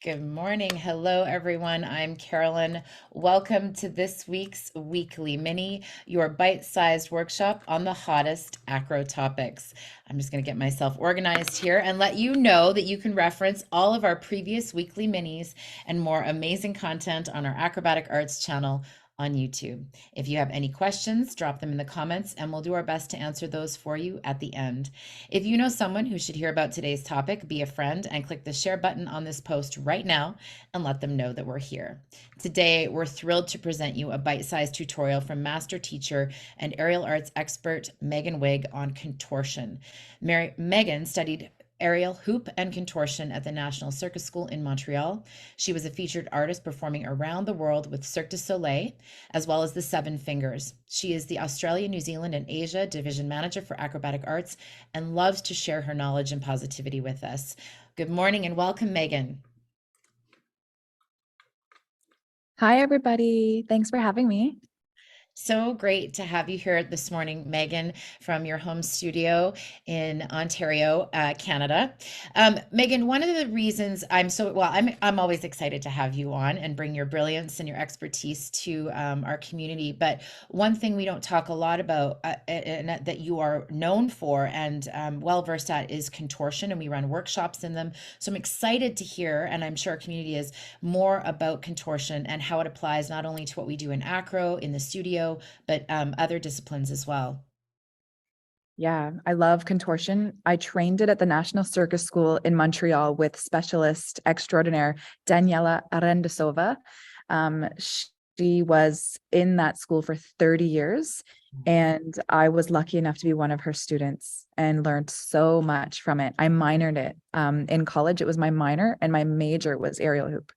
Good morning. Hello, everyone. I'm Carolyn. Welcome to this week's weekly mini, your bite-sized workshop on the hottest acro topics. I'm just going to get myself organized here and let you know that you can reference all of our previous weekly minis and more amazing content on our Acrobatic Arts channel on YouTube. If you have any questions, drop them in the comments and we'll do our best to answer those for you at the end. If you know someone who should hear about today's topic, be a friend and click the share button on this post right now and let them know that we're here. Today, we're thrilled to present you a bite-sized tutorial from master teacher and aerial arts expert Meaghan Wegg on contortion. Meaghan studied aerial hoop and contortion at the National Circus School in Montreal. She was a featured artist performing around the world with Cirque du Soleil, as well as the Seven Fingers. She is the Australia, New Zealand, and Asia Division Manager for Acrobatic Arts and loves to share her knowledge and positivity with us. Good morning and welcome, Meaghan. Hi, everybody. Thanks for having me. So great to have you here this morning, Meaghan, from your home studio in Ontario, Canada. Meaghan, one of the reasons I'm always excited to have you on and bring your brilliance and your expertise to our community. But one thing we don't talk a lot about and that you are known for and well versed at is contortion, and we run workshops in them. So I'm excited to hear, and I'm sure our community is, more about contortion and how it applies not only to what we do in acro in the studio, but other disciplines as well. Yeah, I love contortion. I trained it at the National Circus School in Montreal with specialist extraordinaire Daniela Arendesova. She was in that school for 30 years, and I was lucky enough to be one of her students and learned so much from it. I minored it. In college, it was my minor, and my major was aerial hoop.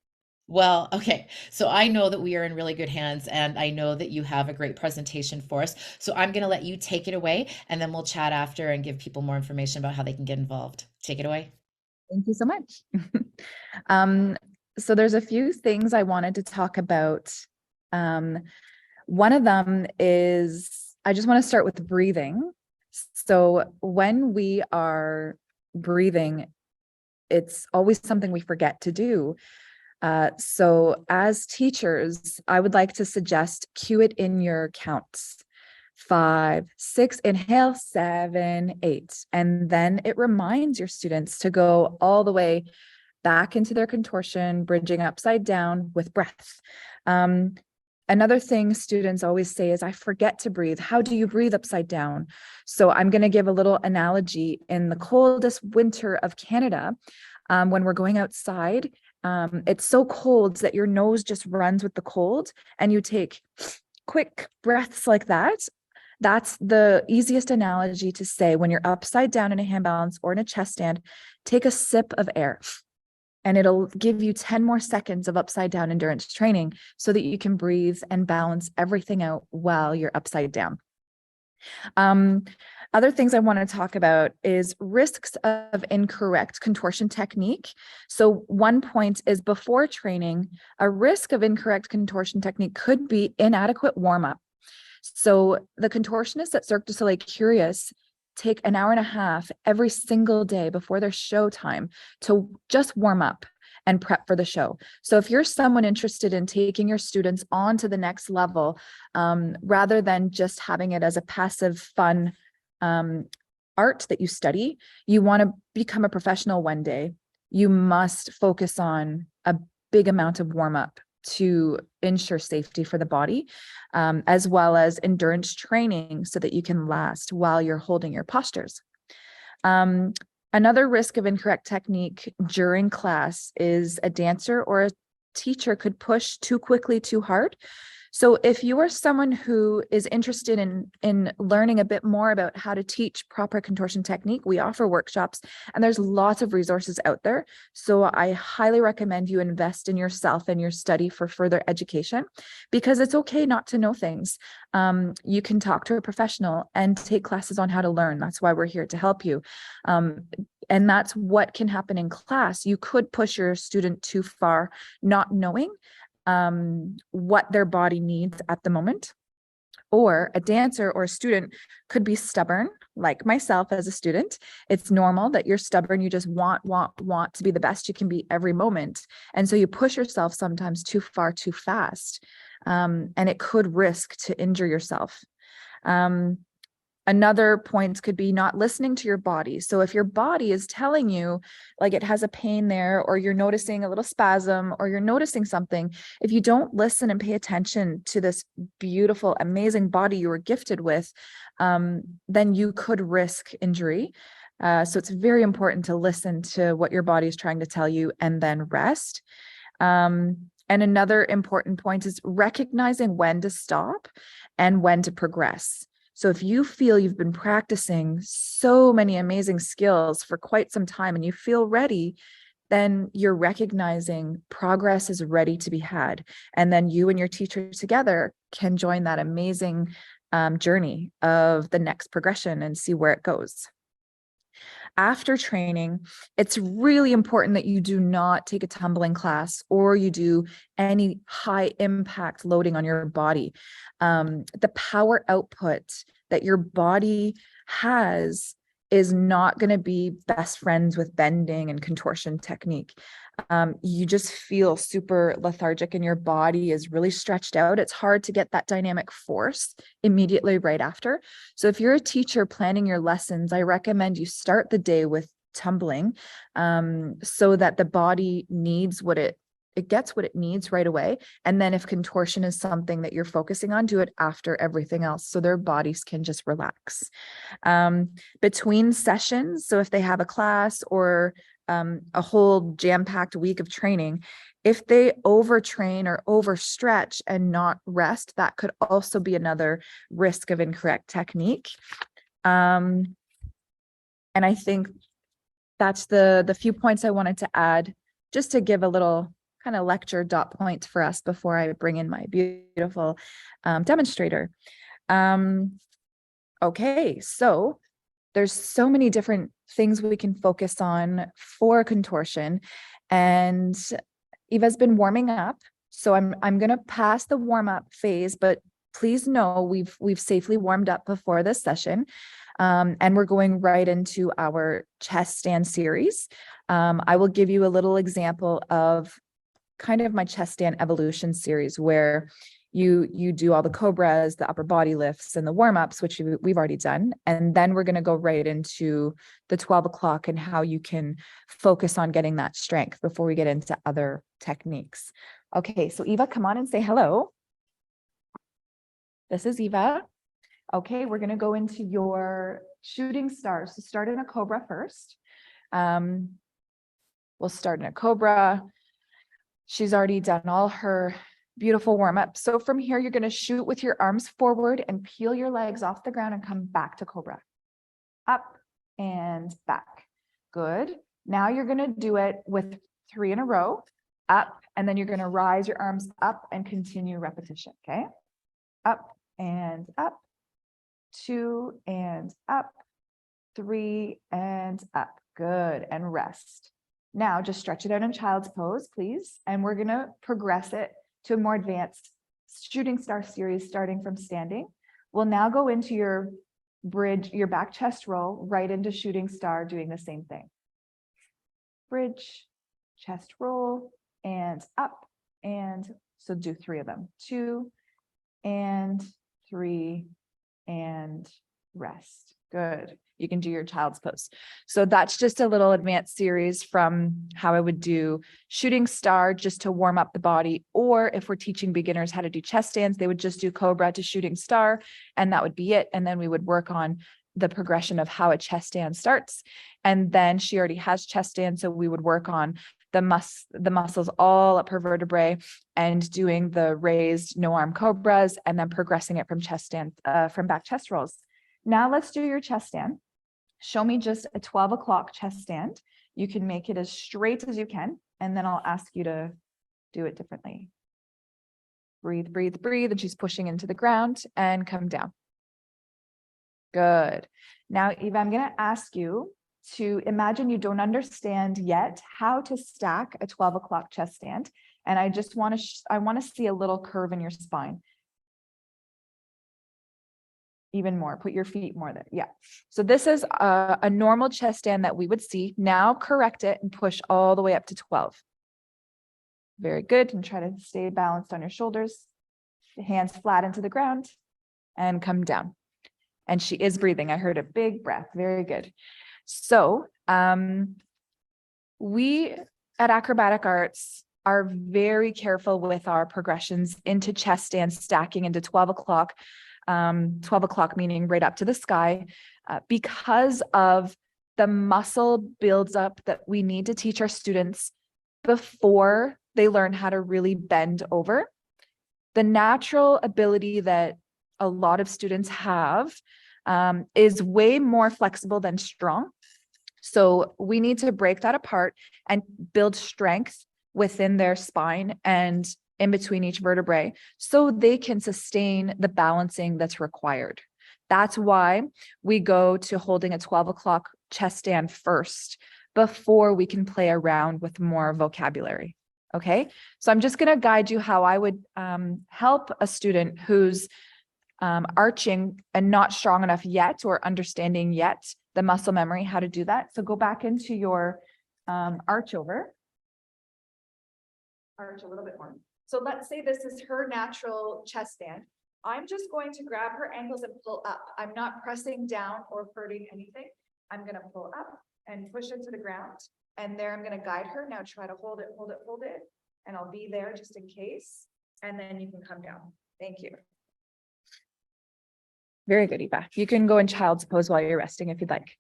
Well, okay. So I know that we are in really good hands, and I know that you have a great presentation for us. So I'm going to let you take it away, and then we'll chat after and give people more information about how they can get involved. Take it away. Thank you so much. um, so there's a few things I wanted to talk about. One of them is I just want to start with breathing. So when we are breathing, it's always something we forget to do. So as teachers, I would like to suggest cue it in your counts. 5, 6, inhale, 7, 8. And then it reminds your students to go all the way back into their contortion, bridging upside down with breath. Another thing students always say is, I forget to breathe. How do you breathe upside down? So I'm going to give a little analogy. In the coldest winter of Canada, when we're going outside, it's so cold that your nose just runs with the cold and you take quick breaths like that. That's the easiest analogy to say. When you're upside down in a hand balance or in a chest stand, take a sip of air and it'll give you 10 more seconds of upside down endurance training so that you can breathe and balance everything out while you're upside down. Other things I want to talk about is risks of incorrect contortion technique. So one point is, before training, a risk of incorrect contortion technique could be inadequate warm-up. So the contortionists at Cirque du Soleil Curious take an hour and a half every single day before their show time to just warm up and prep for the show. So if you're someone interested in taking your students on to the next level, rather than just having it as a passive, fun art that you study, you want to become a professional one day, you must focus on a big amount of warm up to ensure safety for the body, as well as endurance training so that you can last while you're holding your postures. Another risk of incorrect technique during class is a dancer or a teacher could push too quickly, too hard. So if you are someone who is interested in learning a bit more about how to teach proper contortion technique, we offer workshops and there's lots of resources out there. So I highly recommend you invest in yourself and your study for further education, because it's okay not to know things. You can talk to a professional and take classes on how to learn. That's why we're here to help you. And that's what can happen in class. You could push your student too far, not knowing what their body needs at the moment. Or a dancer or a student could be stubborn like myself as a student, it's normal that you're stubborn. You just want to be the best you can be every moment. And so you push yourself sometimes too far, too fast. And it could risk to injure yourself. Another point could be not listening to your body. So if your body is telling you like it has a pain there, or you're noticing a little spasm, or you're noticing something, if you don't listen and pay attention to this beautiful, amazing body you were gifted with, then you could risk injury. So it's very important to listen to what your body is trying to tell you and then rest. And another important point is recognizing when to stop and when to progress. So if you feel you've been practicing so many amazing skills for quite some time and you feel ready, then you're recognizing progress is ready to be had. And then you and your teacher together can join that amazing journey of the next progression and see where it goes. After training, it's really important that you do not take a tumbling class or you do any high impact loading on your body. The power output that your body has is not going to be best friends with bending and contortion technique. You just feel super lethargic and your body is really stretched out. It's hard to get that dynamic force immediately right after. So if you're a teacher planning your lessons, I recommend you start the day with tumbling, so that the body needs what it gets what it needs right away. And then if contortion is something that you're focusing on, do it after everything else so their bodies can just relax. Between sessions, so if they have a class or a whole jam-packed week of training, if they overtrain or overstretch and not rest, that could also be another risk of incorrect technique. And I think that's the few points I wanted to add, just to give a little kind of lecture dot point for us before I bring in my beautiful demonstrator. Okay, so there's so many different things we can focus on for contortion, and Eva's been warming up, so I'm gonna pass the warm up phase, but please know we've safely warmed up before this session, and we're going right into our chest stand series. I will give you a little example of kind of my chest stand evolution series where you do all the cobras, the upper body lifts, and the warm-ups, which we've already done. And then we're going to go right into the 12 o'clock and how you can focus on getting that strength before we get into other techniques. Okay, so Eva, come on and say hello. This is Eva. Okay, we're going to go into your shooting stars. So start in a cobra first. We'll start in a cobra. She's already done all her beautiful warm-up. So from here, you're going to shoot with your arms forward and peel your legs off the ground and come back to cobra. Up and back. Good. Now you're going to do it with 3 in a row. Up, and then you're going to rise your arms up and continue repetition. Okay. Up and up. 2 and up. 3 and up. Good. And rest. Now just stretch it out in child's pose, please. And we're going to progress it to a more advanced shooting star series starting from standing. We'll now go into your bridge, your back chest roll, right into shooting star, doing the same thing. Bridge, chest roll, and up. And so do 3 of them. 2 and 3 and rest. Good. You can do your child's pose. So that's just a little advanced series from how I would do shooting star just to warm up the body. Or if we're teaching beginners how to do chest stands, they would just do cobra to shooting star, and that would be it. And then we would work on the progression of how a chest stand starts. And then she already has chest stand, so we would work on the muscles all up her vertebrae and doing the raised no arm cobras, and then progressing it from chest stand, from back chest rolls. Now let's do your chest stand. Show me just a 12 o'clock chest stand. You can make it as straight as you can, and then I'll ask you to do it differently. Breathe, breathe, breathe, and she's pushing into the ground and come down. Good. Now, Eva, I'm going to ask you to imagine you don't understand yet how to stack a 12 o'clock chest stand. And I just want to, I want to see a little curve in your spine. even more. Put your feet more there. Yeah. So this is a normal chest stand that we would see. Now correct it and push all the way up to 12. Very good. And try to stay balanced on your shoulders. Hands flat into the ground and come down. And she is breathing. I heard a big breath. Very good. So we at Acrobatic Arts are very careful with our progressions into chest stands, stacking into 12 o'clock, 12 o'clock meaning right up to the sky, because of the muscle builds up that we need to teach our students before they learn how to really bend over. The natural ability that a lot of students have is way more flexible than strong. So we need to break that apart and build strength within their spine and in between each vertebrae so they can sustain the balancing that's required. That's why we go to holding a 12 o'clock chest stand first before we can play around with more vocabulary. Okay, so I'm just going to guide you how I would help a student who's arching and not strong enough yet or understanding yet the muscle memory, how to do that. So go back into your arch over. Arch a little bit more. So let's say this is her natural chest stand. I'm just going to grab her ankles and pull up. I'm not pressing down or hurting anything. I'm going to pull up and push into the ground. And there I'm going to guide her. Now try to hold it, hold it, hold it. And I'll be there just in case. And then you can come down. Thank you. Very good, Eva. You can go in child's pose while you're resting if you'd like.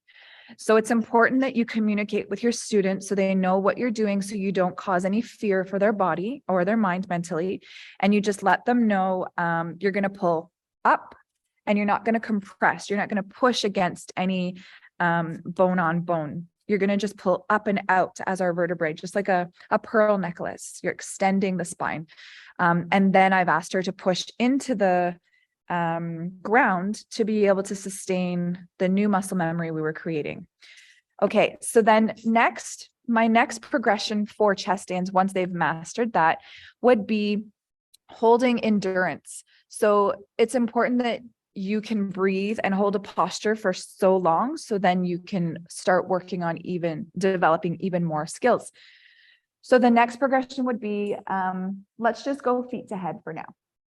So it's important that you communicate with your students so they know what you're doing so you don't cause any fear for their body or their mind mentally. And you just let them know you're going to pull up and you're not going to compress. You're not going to push against any bone on bone. You're going to just pull up and out as our vertebrae, just like a pearl necklace. You're extending the spine. And then I've asked her to push into the ground to be able to sustain the new muscle memory we were creating. Okay, so then next, my next progression for chest stands, once they've mastered that, would be holding endurance. So it's important that you can breathe and hold a posture for so long, so then you can start working on developing even more skills. So the next progression would be, let's just go feet to head for now.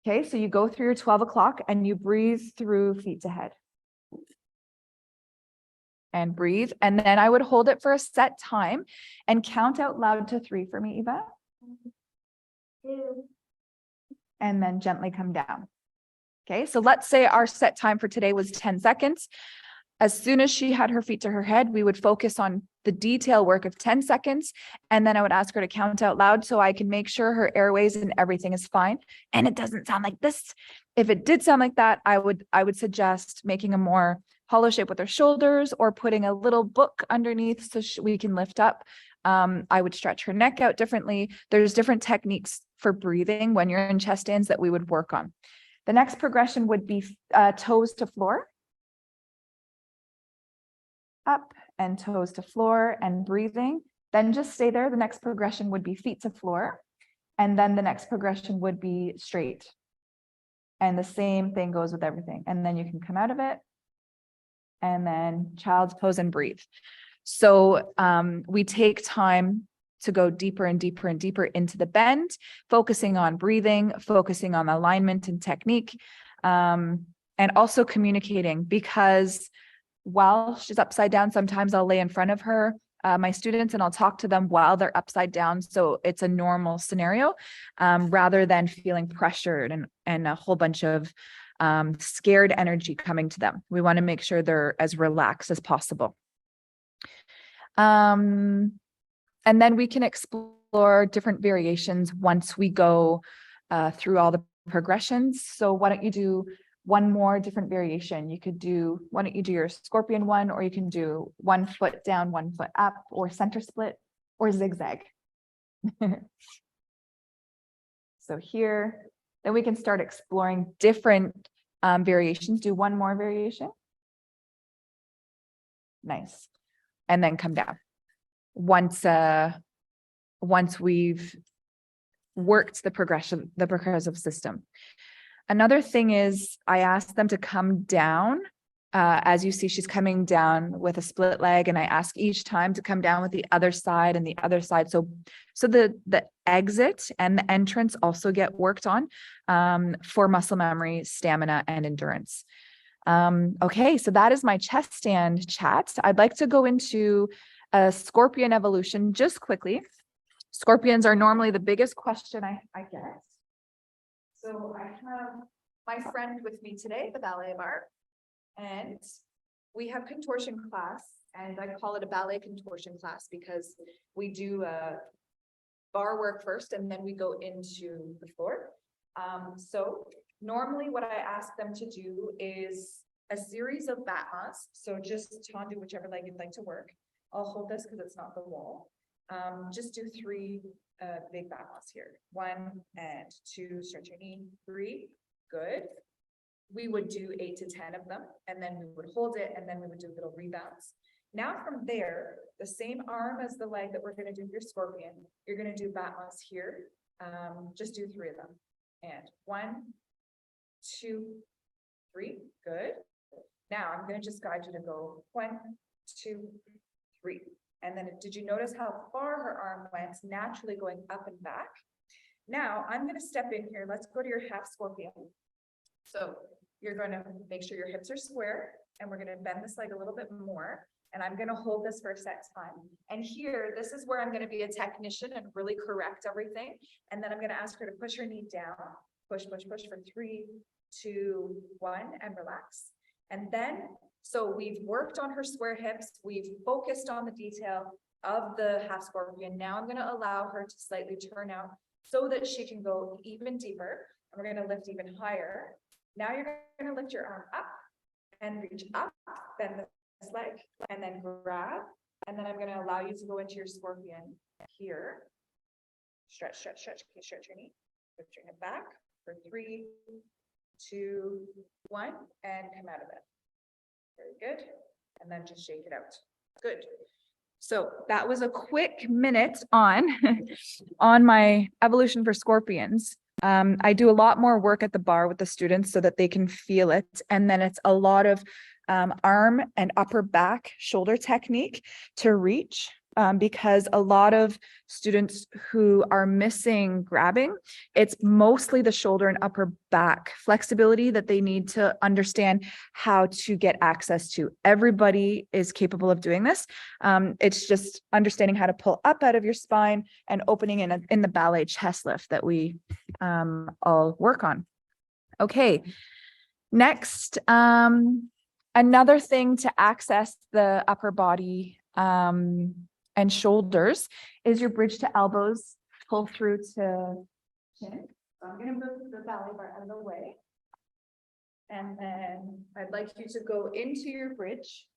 Okay, so you go through your 12 o'clock and you breathe through feet to head. And breathe. And then I would hold it for a set time and count out loud to 3 for me, Eva. 2. And then gently come down. Okay, so let's say our set time for today was 10 seconds. As soon as she had her feet to her head, we would focus on the detail work of 10 seconds. And then I would ask her to count out loud so I can make sure her airways and everything is fine. And it doesn't sound like this. If it did sound like that, I would suggest making a more hollow shape with her shoulders or putting a little book underneath so we can lift up. I would stretch her neck out differently. There's different techniques for breathing when you're in chest stands that we would work on. The next progression would be toes to floor. Up and toes to floor and breathing. Then just stay there. The next progression would be feet to floor. And then the next progression would be straight. And the same thing goes with everything. And then you can come out of it. And then child's pose and breathe. So we take time to go deeper and deeper and deeper into the bend, focusing on breathing, focusing on alignment and technique, and also communicating, because while she's upside down, sometimes I'll lay in front of her, my students, and I'll talk to them while they're upside down. So it's a normal scenario, rather than feeling pressured and a whole bunch of scared energy coming to them. We want to make sure they're as relaxed as possible. And then we can explore different variations once we go through all the progressions. So why don't you do one more different variation? Why don't you do your scorpion one, or you can do 1 foot down, 1 foot up, or center split, or zigzag. So here, then we can start exploring different variations. Do one more variation. Nice. And then come down. Once we've worked the progressive system. Another thing is I ask them to come down. As you see, she's coming down with a split leg, and I ask each time to come down with the other side and the other side. So the exit and the entrance also get worked on for muscle memory, stamina, and endurance. Okay, so that is my chest stand chat. I'd like to go into a scorpion evolution just quickly. Scorpions are normally the biggest question I get. So I have my friend with me today, the ballet bar, and we have contortion class, and I call it a ballet contortion class because we do bar work first and then we go into the floor. So normally what I ask them to do is a series of batmas. So just do whichever leg you'd like to work. I'll hold this because it's not the wall. Just do 3 big batmas here. 1 and 2, stretch your knee. 3, good. We would do 8 to 10 of them, and then we would hold it, and then we would do little rebounds. Now from there, the same arm as the leg that we're going to do your scorpion, you're going to do batmas here. Just do 3 of them. And 1, 2, 3, good. Now I'm going to just guide you to go 1, 2, 3. And then did you notice how far her arm went, naturally going up and back? Now I'm going to step in here. Let's go to your half scorpion. So you're going to make sure your hips are square, and we're going to bend this leg a little bit more. And I'm going to hold this for a set time. And here, this is where I'm going to be a technician and really correct everything. And then I'm going to ask her to push her knee down, push, push, push for 3, 2, 1, and relax. And then, so we've worked on her square hips. We've focused on the detail of the half scorpion. Now I'm going to allow her to slightly turn out so that she can go even deeper. And we're going to lift even higher. Now you're going to lift your arm up and reach up, bend this leg, and then grab. And then I'm going to allow you to go into your scorpion here. Stretch, stretch, stretch. Okay, stretch your knee. Lift your hip back for 3, 2, 1, and come out of it. Very good. And then just shake it out. Good. So that was a quick minute on, on my evolution for scorpions. I do a lot more work at the bar with the students so that they can feel it. And then it's a lot of arm and upper back shoulder technique to reach, because a lot of students who are missing grabbing, it's mostly the shoulder and upper back flexibility that they need to understand how to get access to. Everybody is capable of doing this. It's just understanding how to pull up out of your spine and opening in the ballet chest lift that we all work on. Okay, next, another thing to access the upper body and shoulders is your bridge to elbows, pull through to chin. So I'm going to move the ballet bar out of the way. And then I'd like you to go into your bridge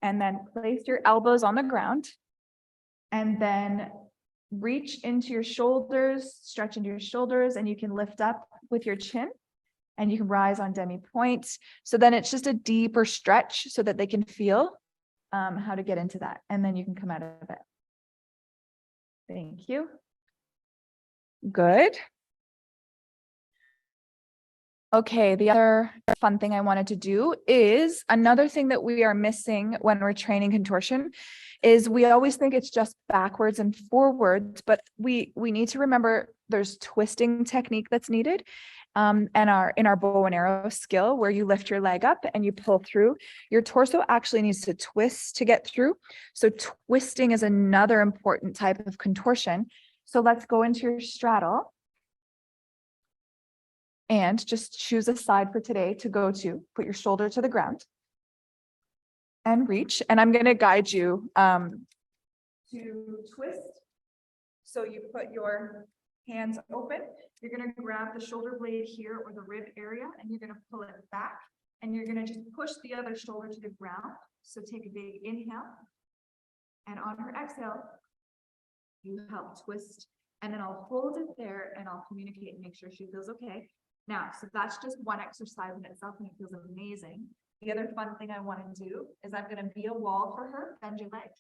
and then place your elbows on the ground. And then reach into your shoulders, stretch into your shoulders, and you can lift up with your chin. And you can rise on demi point. So then it's just a deeper stretch so that they can feel how to get into that. And then you can come out of it. Thank you. Good. Okay, the other fun thing I wanted to do is another thing that we are missing when we're training contortion is we always think it's just backwards and forwards, but we need to remember there's twisting technique that's needed. And in our bow and arrow skill, where you lift your leg up and you pull through, your torso actually needs to twist to get through. So twisting is another important type of contortion. So let's go into your straddle and just choose a side for today to go to. Put your shoulder to the ground and reach. And I'm going to guide you to twist. So you put your hands open. You're going to grab the shoulder blade here or the rib area, and you're going to pull it back, and you're going to just push the other shoulder to the ground. So take a big inhale, and on her exhale, you help twist, and then I'll hold it there and I'll communicate and make sure she feels okay. Now, so that's just one exercise in itself, and it feels amazing. The other fun thing I want to do is I'm going to be a wall for her, bend your leg.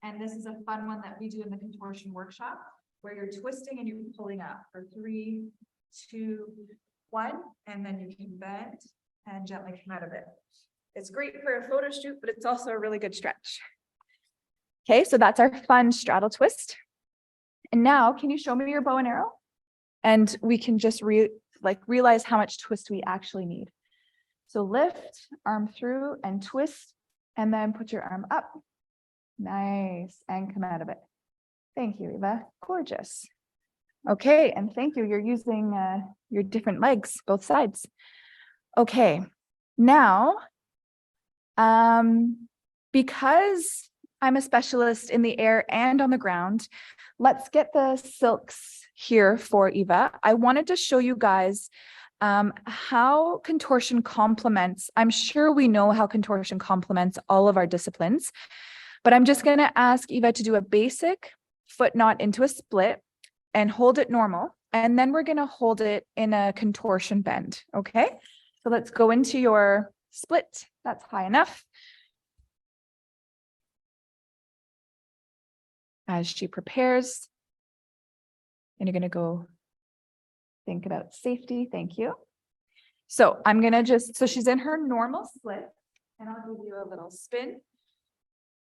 And this is a fun one that we do in the contortion workshop, where you're twisting and you're pulling up for 3, 2, 1, and then you can bend and gently come out of it. It's great for a photo shoot, but it's also a really good stretch. Okay, so that's our fun straddle twist. And now, can you show me your bow and arrow? And we can just realize how much twist we actually need. So lift, arm through and twist, and then put your arm up. Nice, and come out of it. Thank you, Eva. Gorgeous. Okay, and thank you. You're using your different legs, both sides. Okay, now, because I'm a specialist in the air and on the ground, let's get the silks here for Eva. I wanted to show you guys how contortion complements. I'm sure we know how contortion complements all of our disciplines, but I'm just going to ask Eva to do a basic foot knot into a split and hold it normal. And then we're going to hold it in a contortion bend. Okay, so let's go into your split. That's high enough. As she prepares, and you're going to go think about safety. Thank you. So I'm going to so she's in her normal split, and I'll give you a little spin.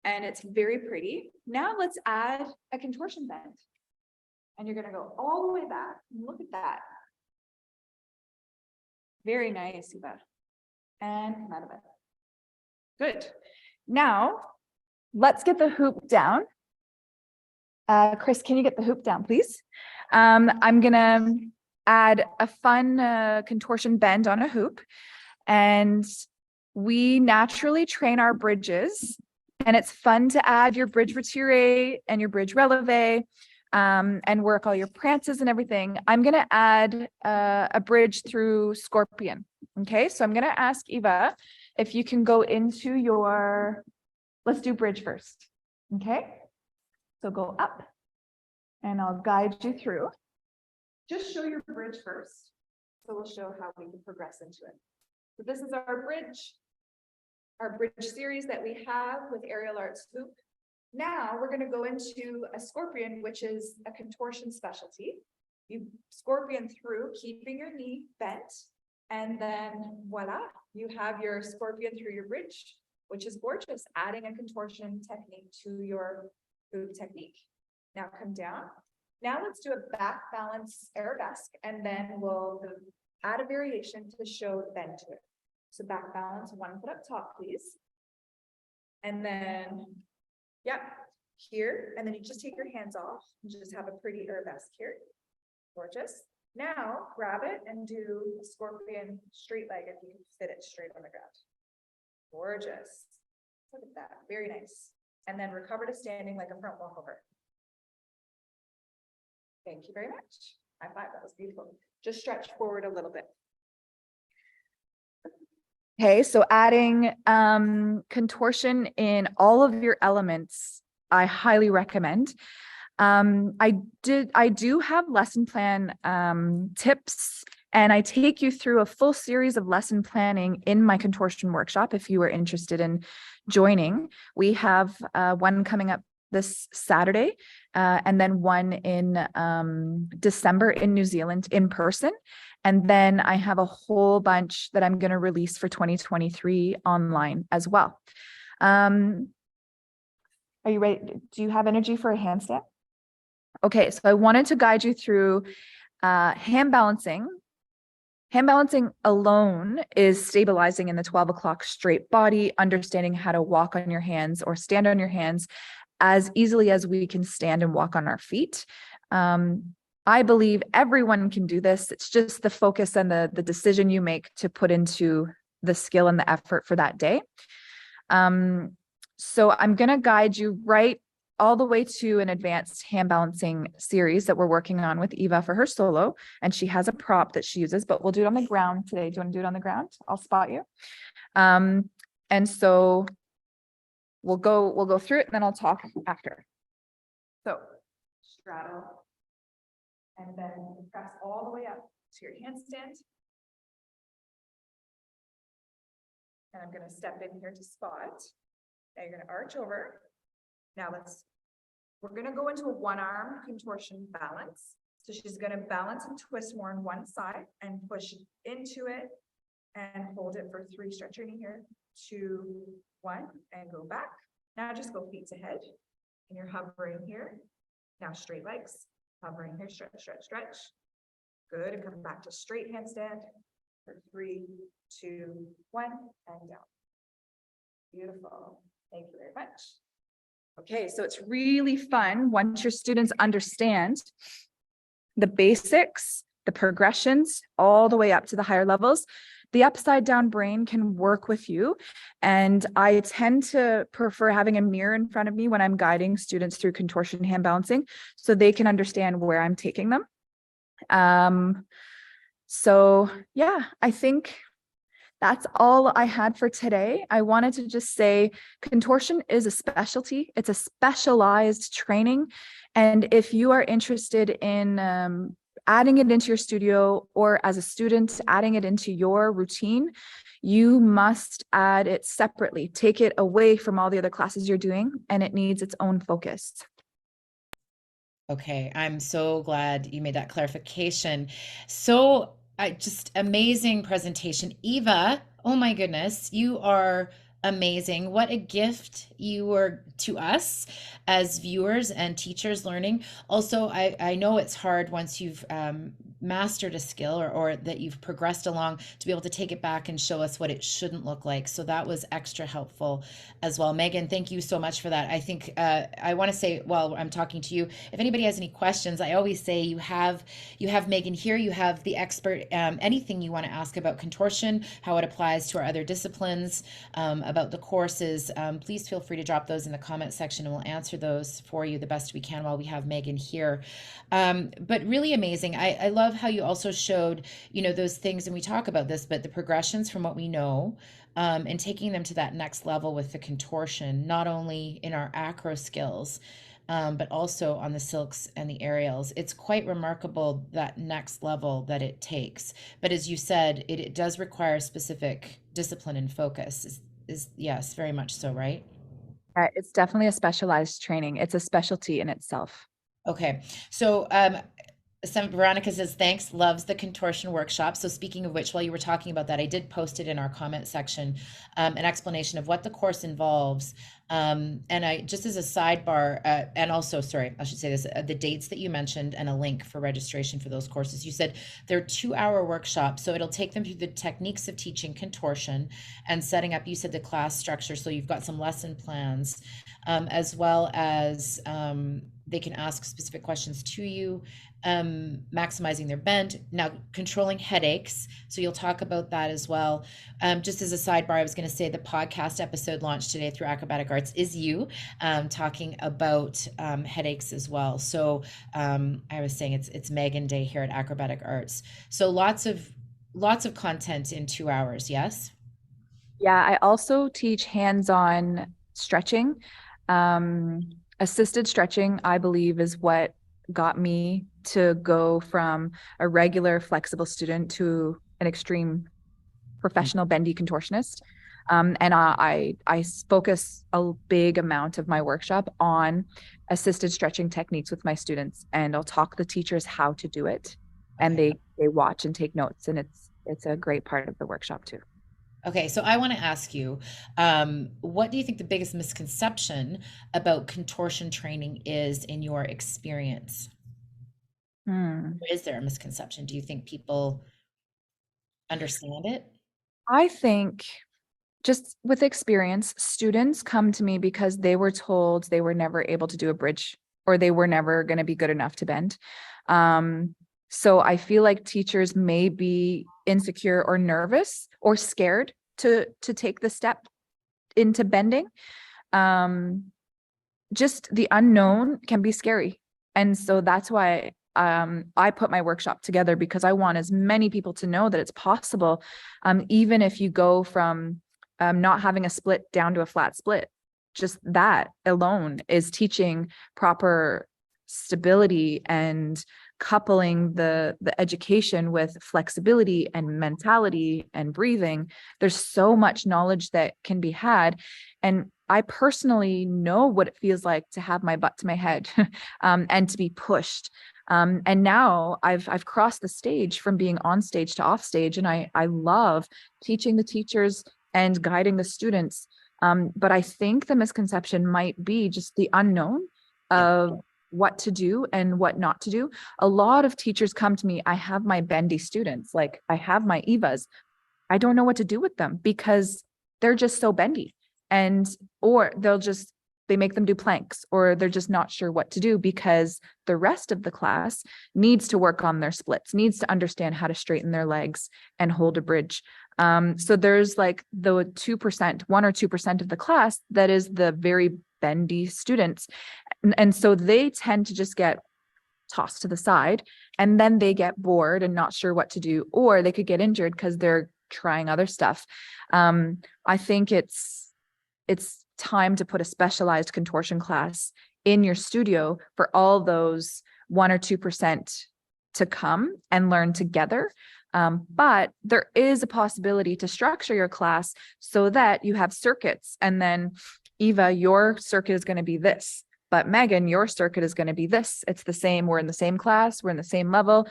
And it's very pretty. Now let's add a contortion bend. And you're going to go all the way back. Look at that. Very nice, Eva. And come out of it. Good. Now let's get the hoop down. Chris, can you get the hoop down, please? I'm going to add a fun contortion bend on a hoop. And we naturally train our bridges. And it's fun to add your bridge retiré and your bridge releve and work all your prances and everything. I'm going to add a bridge through scorpion. Okay, so I'm going to ask Eva if you can go into your, let's do bridge first. Okay, so go up and I'll guide you through. Just show your bridge first. So we'll show how we can progress into it. So this is our bridge series that we have with Aerial Arts Hoop. Now we're going to go into a scorpion, which is a contortion specialty. You scorpion through, keeping your knee bent, and then voila, you have your scorpion through your bridge, which is gorgeous, adding a contortion technique to your hoop technique. Now come down. Now let's do a back balance arabesque, and then we'll add a variation to show the bend to it. So back balance, 1 foot up top, please. And then, yeah, here. And then you just take your hands off and just have a pretty arabesque here. Gorgeous. Now grab it and do a scorpion straight leg if you can fit it straight on the ground. Gorgeous. Look at that. Very nice. And then recover to standing like a front walkover. Thank you very much. High five. That was beautiful. Just stretch forward a little bit. Okay, so adding contortion in all of your elements, I highly recommend. I do have lesson plan tips, and I take you through a full series of lesson planning in my contortion workshop if you are interested in joining. We have one coming up this Saturday, and then one in December in New Zealand in person. And then I have a whole bunch that I'm going to release for 2023 online as well. Are you ready? Do you have energy for a handstand? Okay, so I wanted to guide you through hand balancing. Hand balancing alone is stabilizing in the 12 o'clock straight body, understanding how to walk on your hands or stand on your hands as easily as we can stand and walk on our feet. I believe everyone can do this. It's just the focus and the decision you make to put into the skill and the effort for that day. So I'm going to guide you right all the way to an advanced hand balancing series that we're working on with Eva for her solo. And she has a prop that she uses, but we'll do it on the ground today. Do you want to do it on the ground? I'll spot you. And so we'll go through it and then I'll talk after. So straddle. And then press all the way up to your handstand. And I'm going to step in here to spot. Now you're going to arch over. Now we're going to go into a one-arm contortion balance. So she's going to balance and twist more on one side and push into it and hold it for 3. Stretch your knee here. 2, 1, and go back. Now just go feet ahead. And you're hovering here. Now straight legs. Hovering here. Stretch, stretch, stretch. Good. And come back to straight handstand for 3, 2, 1, and down. Beautiful. Thank you very much. Okay, so it's really fun once your students understand the basics, the progressions, all the way up to the higher levels. The upside down brain can work with you. And I tend to prefer having a mirror in front of me when I'm guiding students through contortion hand balancing so they can understand where I'm taking them. So yeah, I think that's all I had for today. I wanted to just say contortion is a specialty. It's a specialized training. And if you are interested in adding it into your studio, or as a student, adding it into your routine, you must add it separately. Take it away from all the other classes you're doing, and it needs its own focus. Okay, I'm so glad you made that clarification. So, just amazing presentation. Eva, oh my goodness, you are amazing. What a gift you were to us as viewers and teachers learning. Also, I know it's hard once you've mastered a skill, or that you've progressed along, to be able to take it back and show us what it shouldn't look like. So that was extra helpful as well. Meaghan, thank you so much for that. I think I want to say, while I'm talking to you, if anybody has any questions, I always say you have Meaghan here, you have the expert. Anything you want to ask about contortion, how it applies to our other disciplines, about the courses, please feel free to drop those in the comment section, and we'll answer those for you the best we can while we have Meaghan here. But really amazing. I love how you also showed, those things, and we talk about this, but the progressions from what we know, and taking them to that next level with the contortion, not only in our acro skills, but also on the silks and the aerials. It's quite remarkable, that next level that it takes. But as you said, it does require specific discipline and focus. Is yes, very much so, right? It's definitely a specialized training. It's a specialty in itself. Okay, so Veronica says, thanks, loves the contortion workshop. So speaking of which, while you were talking about that, I did post it in our comment section, an explanation of what the course involves. And I, just as a sidebar, and also, sorry, I should say this, the dates that you mentioned and a link for registration for those courses. You said they're 2-hour workshops, so it'll take them through the techniques of teaching contortion and setting up, you said, the class structure. So you've got some lesson plans, as well as they can ask specific questions to you, maximizing their bend, now controlling headaches. So you'll talk about that as well. Just as a sidebar, I was going to say the podcast episode launched today through Acrobatic Arts is you, talking about headaches as well. So I was saying it's Meaghan Day here at Acrobatic Arts. So lots of content in 2 hours. Yes. Yeah, I also teach hands-on stretching. Assisted stretching, I believe, is what got me to go from a regular flexible student to an extreme professional bendy contortionist. And I focus a big amount of my workshop on assisted stretching techniques with my students, and I'll talk the teachers how to do it, and they watch and take notes, and it's a great part of the workshop too. Okay, so I want to ask you, what do you think the biggest misconception about contortion training is in your experience? Or is there a misconception? Do you think people understand it? I think just with experience, students come to me because they were told they were never able to do a bridge, or they were never going to be good enough to bend. So I feel like teachers may be insecure or nervous or scared to take the step into bending. Just the unknown can be scary. And so that's why I put my workshop together, because I want as many people to know that it's possible. Even if you go from not having a split down to a flat split, just that alone is teaching proper stability and coupling the education with flexibility and mentality and breathing. There's so much knowledge that can be had. And I personally know what it feels like to have my butt to my head, and to be pushed. And now I've crossed the stage from being on stage to off stage, and I love teaching the teachers and guiding the students. But I think the misconception might be just the unknown of what to do and what not to do. A lot of teachers come to me, I have my bendy students, like I have my Evas. I don't know what to do with them because they're just so bendy. And or they make them do planks, or they're just not sure what to do because the rest of the class needs to work on their splits, needs to understand how to straighten their legs and hold a bridge. So there's like the 2%, 1 or 2% of the class that is the very bendy students. And so they tend to just get tossed to the side, and then they get bored and not sure what to do, or they could get injured because they're trying other stuff. I think it's time to put a specialized contortion class in your studio for all those 1 or 2% to come and learn together. But there is a possibility to structure your class so that you have circuits, and then Eva, your circuit is going to be this. But Meaghan, your circuit is going to be this. It's the same. We're in the same class. We're in the same level.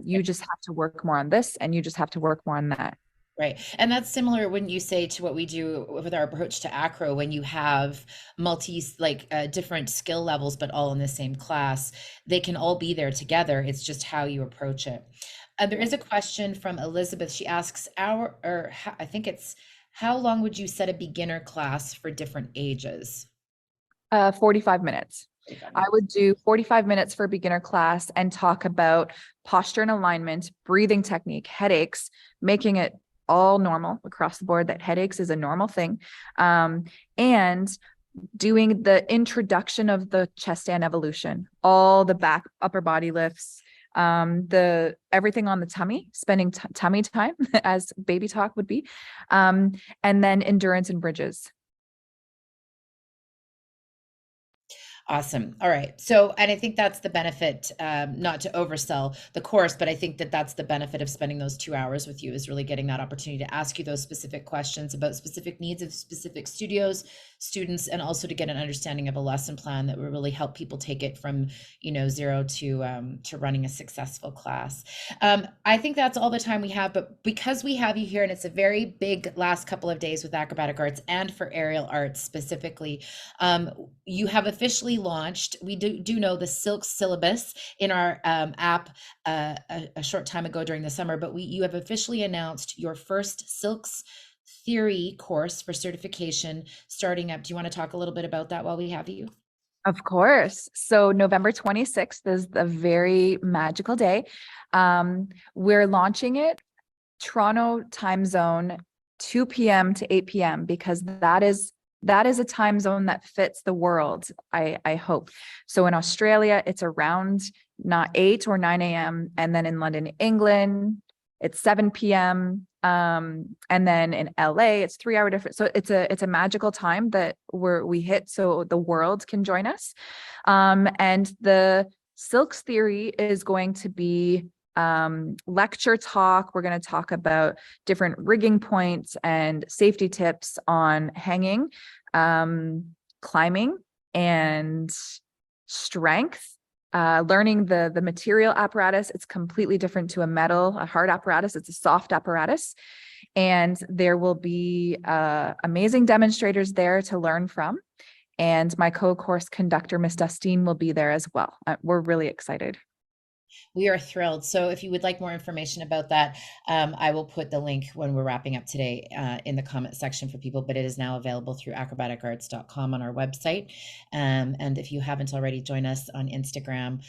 You just have to work more on this, and you just have to work more on that. Right. And that's similar when you say to what we do with our approach to acro, when you have different skill levels, but all in the same class, they can all be there together. It's just how you approach it. There is a question from Elizabeth. She asks I think it's, how long would you set a beginner class for different ages? 45 minutes. I would do 45 minutes for a beginner class and talk about posture and alignment, breathing technique, headaches, making it all normal across the board, that headaches is a normal thing. And doing the introduction of the chest stand evolution, all the back upper body lifts, the everything on the tummy, spending tummy time as baby talk would be, and then endurance and bridges. Awesome. All right. So, and I think that's the benefit, not to oversell the course, but I think that that's the benefit of spending those 2 hours with you, is really getting that opportunity to ask you those specific questions about specific needs of specific studios, students, and also to get an understanding of a lesson plan that will really help people take it from, zero to running a successful class. I think that's all the time we have, but because we have you here and it's a very big last couple of days with acrobatic arts and for aerial arts specifically, you have officially launched. We do know the Silk syllabus in our app a short time ago during the summer, but you have officially announced your first Silks theory course for certification starting up. Do you want to talk a little bit about that while we have you? Of course. So November 26th is the very magical day. We're launching it Toronto time zone, 2 p.m. to 8 p.m. because that is a time zone that fits the world, I hope. So in Australia, it's around not 8 or 9 a.m. And then in London, England, it's 7 p.m. And then in LA, it's 3 hour difference. So it's a magical time that we hit so the world can join us. And the Silks theory is going to be lecture talk. We're going to talk about different rigging points and safety tips on hanging, climbing, and strength. Learning the material apparatus. It's completely different to a hard apparatus. It's a soft apparatus. And there will be amazing demonstrators there to learn from. And my co-course conductor, Miss Dustine, will be there as well. We're really excited. We are thrilled. So if you would like more information about that, I will put the link when we're wrapping up today in the comment section for people, but it is now available through acrobaticarts.com on our website. And if you haven't already, join us on Instagram.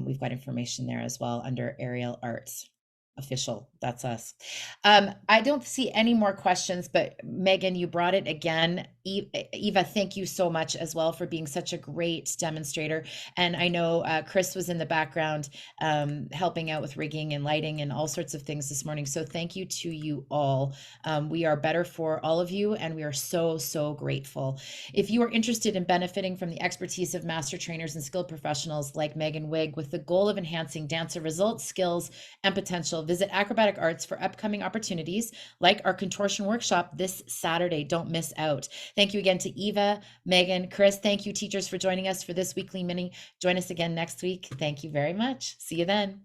We've got information there as well under Aerial Arts Official. That's us. I don't see any more questions, but Meaghan, you brought it again. Eva, thank you so much as well for being such a great demonstrator. And I know Chris was in the background helping out with rigging and lighting and all sorts of things this morning. So thank you to you all. We are better for all of you, and we are so, so grateful. If you are interested in benefiting from the expertise of master trainers and skilled professionals like Meaghan Wegg with the goal of enhancing dancer results, skills, and potential, Visit Acrobatic Arts for upcoming opportunities like our contortion workshop this Saturday. Don't miss out. Thank you again to Eva, Megan, Chris. Thank you, teachers, for joining us for this weekly mini. Join us again next week. Thank you very much. See you then.